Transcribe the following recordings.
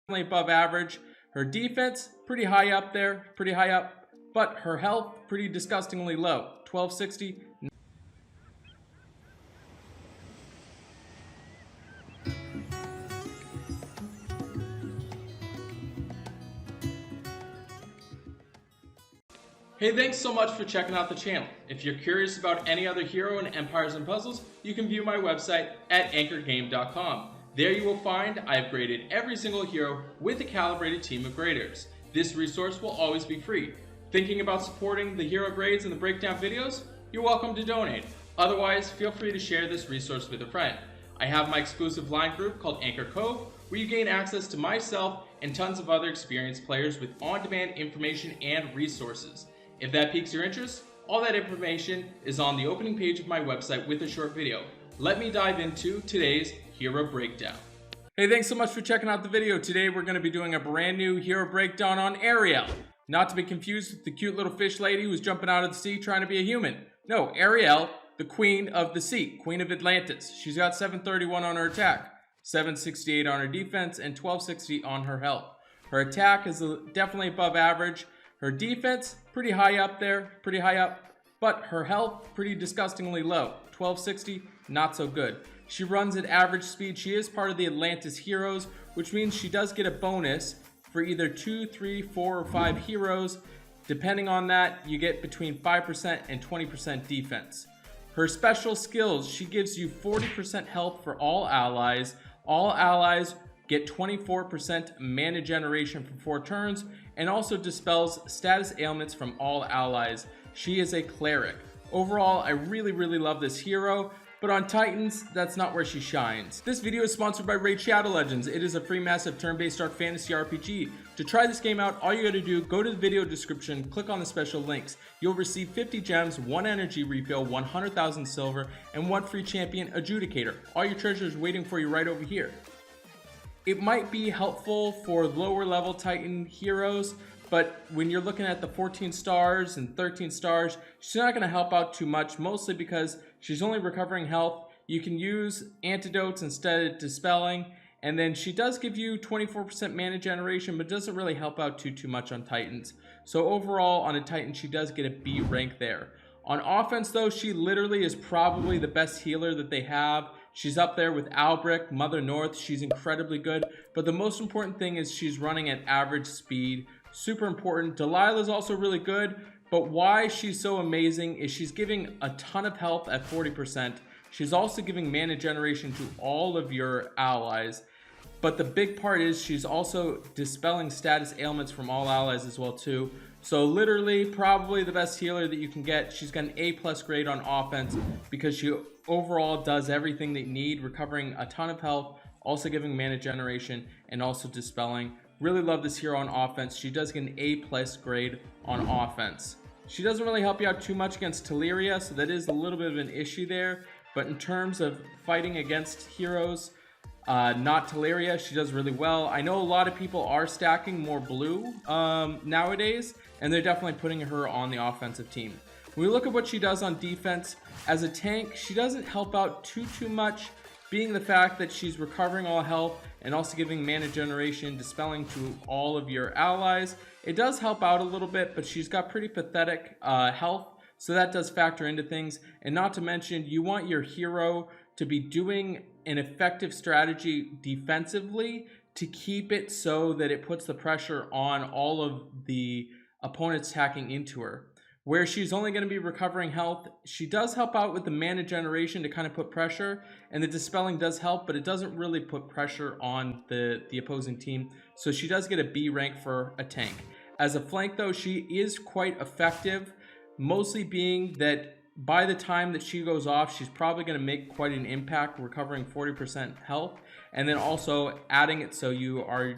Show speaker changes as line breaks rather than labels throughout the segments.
above average. Her defense, pretty high up there, but her health, pretty disgustingly low, 1260. Hey, thanks so much for checking out the channel. If you're curious about any other hero in Empires and Puzzles, you can view my website at anchorgame.com. There you will find I've graded every single hero with a calibrated team of graders. This resource will always be free. Thinking about supporting the hero grades and the breakdown videos? You're welcome to donate. Otherwise, feel free to share this resource with a friend. I have my exclusive line group called Anchor Cove, where you gain access to myself and tons of other experienced players with on-demand information and resources. If that piques your interest, all that information is on the opening page of my website with a short video. Let me dive into today's hero breakdown. Hey, thanks so much for checking out the video. Today we're going to be doing a brand new hero breakdown on Ariel. Not to be confused with the cute little fish lady who's jumping out of the sea trying to be a human. No, Ariel, the queen of the sea, queen of Atlantis. She's got 731 on her attack, 768 on her defense, and 1260 on her health. Her attack is definitely above average. Her defense, pretty high up there, but her health, pretty disgustingly low, 1260, not so good. She runs at average speed. She is part of the Atlantis heroes, which means she does get a bonus for either 2, 3, 4, or 5 heroes. Depending on that, you get between 5% and 20% defense. Her special skills, she gives you 40% health for all allies. All allies get 24% mana generation for 4 turns, and also dispels status ailments from all allies. She is a cleric. Overall, I really love this hero, but on Titans, that's not where she shines. This video is sponsored by Raid Shadow Legends. It is a free massive turn-based dark fantasy RPG. To try this game out, all you gotta do, go to the video description, click on the special links. You'll receive 50 gems, 1 energy refill, 100,000 silver, and 1 free champion adjudicator. All your treasures waiting for you right over here. It might be helpful for lower level Titan heroes, but when you're looking at the 14 stars and 13 stars, she's not going to help out too much, mostly because she's only recovering health. You can use antidotes instead of dispelling, and then she does give you 24% mana generation, but doesn't really help out too much on Titans. So overall, on a Titan, she does get a B rank there. On offense though, she literally is probably the best healer that they have. She's up there with Albric, Mother North. She's incredibly good. But the most important thing is she's running at average speed. Super important. Delilah's also really good. But why she's so amazing is she's giving a ton of health at 40%. She's also giving mana generation to all of your allies. But the big part is she's also dispelling status ailments from all allies as well too. So literally probably the best healer that you can get. She's got an A+ grade on offense because she overall does everything they need, recovering a ton of health, also giving mana generation, and also dispelling. Really love this hero on offense. She does get an A+ grade on offense. She doesn't really help you out too much against Teleria, so that is a little bit of an issue there. But in terms of fighting against heroes, not Teleria, she does really well. I know a lot of people are stacking more blue nowadays, and they're definitely putting her on the offensive team. When we look at what she does on defense, as a tank, she doesn't help out too much, being the fact that she's recovering all health and also giving mana generation, dispelling to all of your allies. It does help out a little bit, but she's got pretty pathetic health, so that does factor into things. And not to mention, you want your hero to be doing an effective strategy defensively to keep it so that it puts the pressure on all of the opponents attacking into her. Where she's only going to be recovering health, she does help out with the mana generation to kind of put pressure, and the dispelling does help, but it doesn't really put pressure on the opposing team. So she does get a B rank for a tank. As a flank though, she is quite effective, mostly being that by the time that she goes off, she's probably going to make quite an impact, recovering 40% health, and then also adding it so you are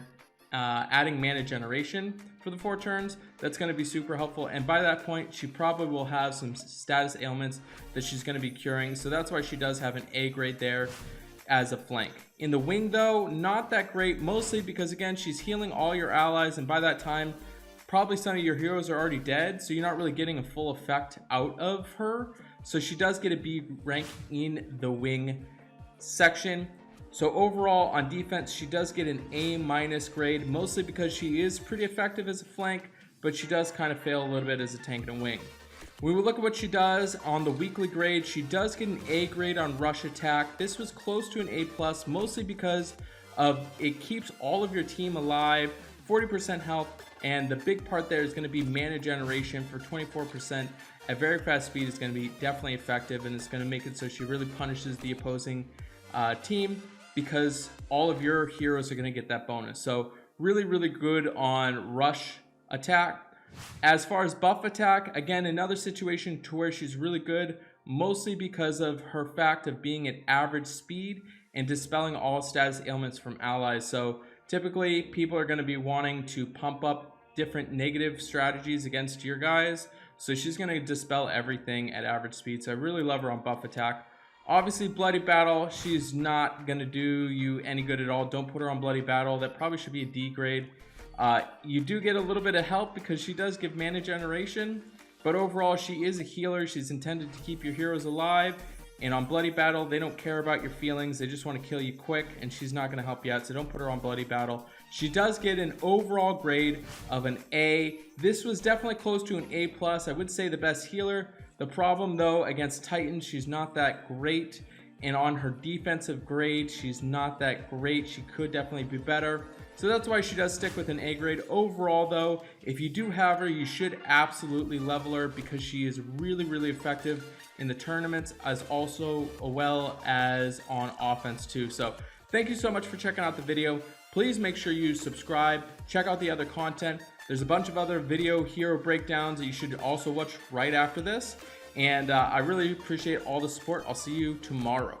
adding mana generation for the 4 turns. That's going to be super helpful, and by that point she probably will have some status ailments that she's going to be curing, so that's why she does have an A grade there as a flank. In the wing though, not that great, mostly because again she's healing all your allies, and by that time probably some of your heroes are already dead, so you're not really getting a full effect out of her. So she does get a B rank in the wing section. So overall on defense, she does get an A- grade, mostly because she is pretty effective as a flank, but she does kind of fail a little bit as a tank and a wing. When we look at what she does on the weekly grade, she does get an A grade on rush attack. This was close to an A+, mostly because of it keeps all of your team alive, 40% health, and the big part there is going to be mana generation for 24% at very fast speed is going to be definitely effective, and it's going to make it so she really punishes the opposing team because all of your heroes are going to get that bonus. So really, really good on rush attack. As far as buff attack, again, another situation to where she's really good, mostly because of her fact of being at average speed and dispelling all status ailments from allies. So typically people are going to be wanting to pump up different negative strategies against your guys, so she's going to dispel everything at average speed. So I really love her on buff attack. Obviously Bloody Battle, she's not going to do you any good at all. Don't put her on Bloody Battle. That probably should be a D grade. You do get a little bit of help because she does give mana generation, but overall she is a healer. She's intended to keep your heroes alive, and on Bloody Battle they don't care about your feelings. They just want to kill you quick, and she's not going to help you out, so don't put her on Bloody Battle. She does get an overall grade of an A. This was definitely close to an A+. I would say the best healer. The problem though, against Titans, she's not that great, and on her defensive grade she's not that great. She could definitely be better. So that's why she does stick with an A grade. Overall though, if you do have her, you should absolutely level her because she is really, really effective in the tournaments, as also well as on offense too. So thank you so much for checking out the video. Please make sure you subscribe, check out the other content. There's a bunch of other video hero breakdowns that you should also watch right after this. And I really appreciate all the support. I'll see you tomorrow.